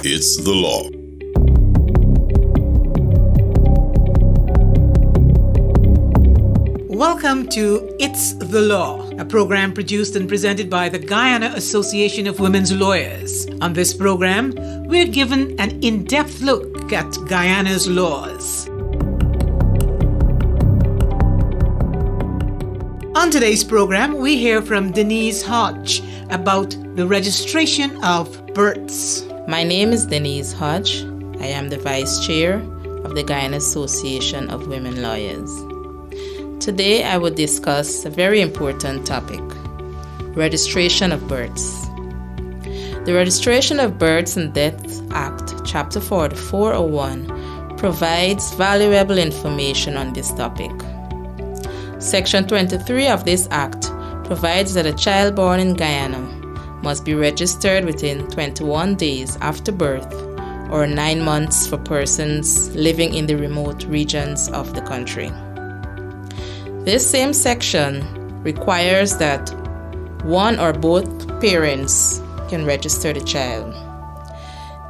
It's the Law. Welcome to It's the Law, a program produced and presented by the Guyana Association of Women's Lawyers. On this program, we're given an in-depth look at Guyana's laws. On today's program, we hear from Denise Hodge about the registration of births. My name is Denise Hodge. I am the Vice Chair of the Guyana Association of Women Lawyers. Today I will discuss a very important topic, registration of births. The Registration of Births and Deaths Act, Chapter 4401, provides valuable information on this topic. Section 23 of this Act provides that a child born in Guyana must be registered within 21 days after birth or 9 months for persons living in the remote regions of the country. This same section requires that one or both parents can register the child.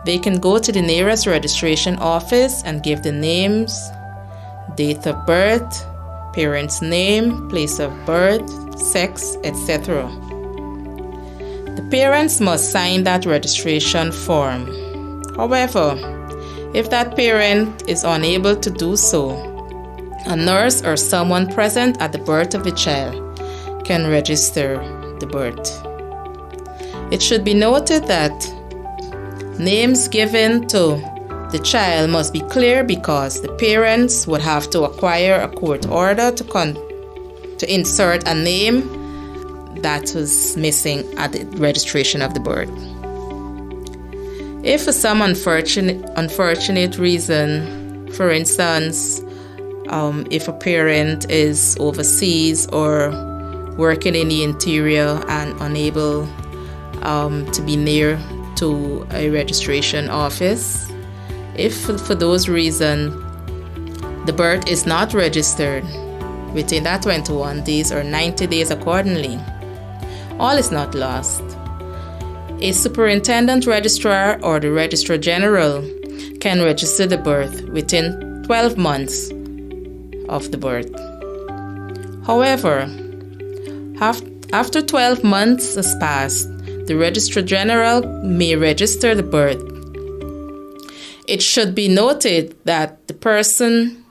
They can go to the nearest registration office and give the names, date of birth, parent's name, place of birth, sex, etc. The parents must sign that registration form. However, if that parent is unable to do so, a nurse or someone present at the birth of the child can register the birth. It should be noted that names given to the child must be clear because the parents would have to acquire a court order to insert a name that was missing at the registration of the birth. If for some unfortunate reason, for instance, if a parent is overseas or working in the interior and unable to be near to a registration office, if for those reasons the birth is not registered within that 21 days or 90 days accordingly, all is not lost. A superintendent registrar or the registrar general can register the birth within 12 months of the birth. However, after 12 months has passed, the Registrar General may register the birth. It should be noted that the person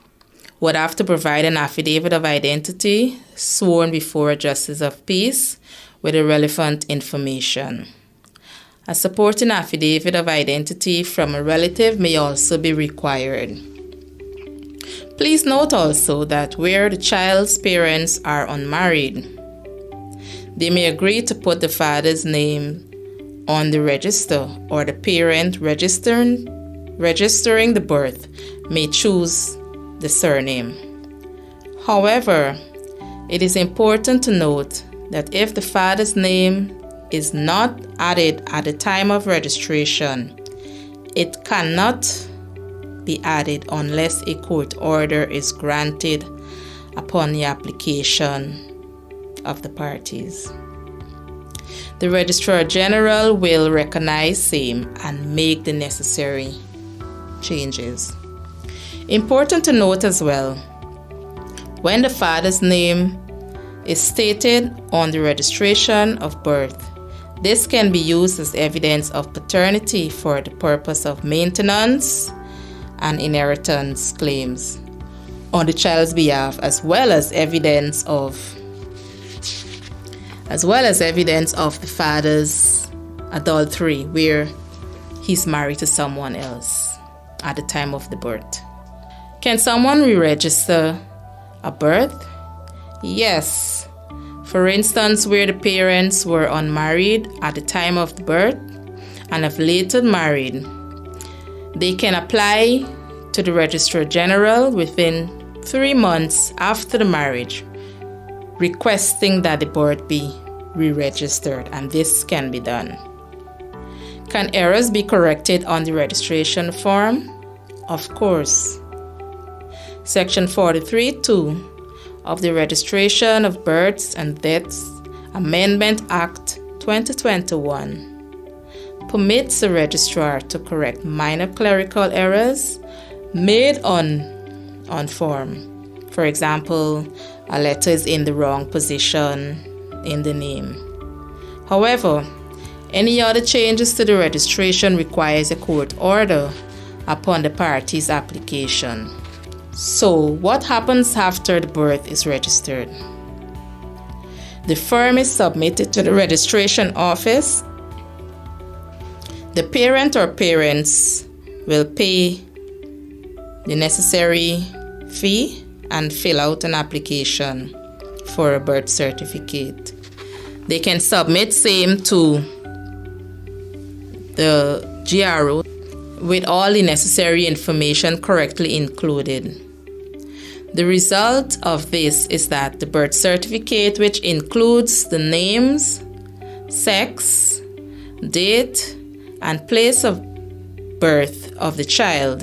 would have to provide an affidavit of identity sworn before a Justice of Peace with the relevant information. A supporting affidavit of identity from a relative may also be required. Please note also that where the child's parents are unmarried, they may agree to put the father's name on the register, or the parent registering the birth may choose the surname. However, it is important to note that if the father's name is not added at the time of registration, it cannot be added unless a court order is granted upon the application of the parties. The Registrar General will recognize same and make the necessary changes. Important to note as well, when the father's name is stated on the registration of birth, this can be used as evidence of paternity for the purpose of maintenance and inheritance claims on the child's behalf, as well as evidence of the father's adultery, where he's married to someone else at the time of the birth. Can someone re-register a birth? Yes. For instance, where the parents were unmarried at the time of the birth and have later married, they can apply to the Registrar General within 3 months after the marriage, requesting that the birth be re-registered, and this can be done. Can errors be corrected on the registration form? Of course. Section 43(2) of the Registration of Births and Deaths Amendment Act 2021 permits the registrar to correct minor clerical errors made on form. For example, a letter is in the wrong position in the name. However, any other changes to the registration requires a court order upon the party's application. So, what happens after the birth is registered? The form is submitted to the registration office. The parent or parents will pay the necessary fee and fill out an application for a birth certificate. They can submit same to the GRO with all the necessary information correctly included. The result of this is that the birth certificate, which includes the names, sex, date, and place of birth of the child,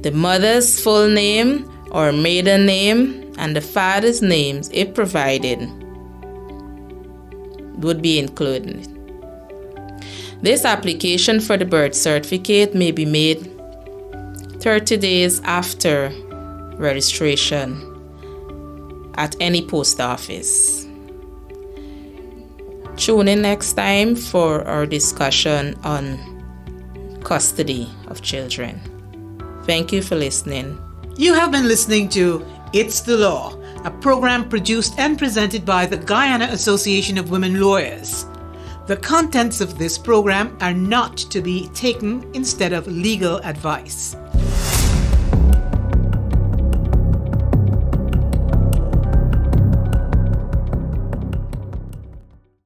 the mother's full name or maiden name, and the father's names, if provided, would be included. This application for the birth certificate may be made 30 days after registration at any post office. Tune in next time for our discussion on custody of children. Thank you for listening. You have been listening to It's the Law, a program produced and presented by the Guyana Association of Women Lawyers. The contents of this program are not to be taken instead of legal advice.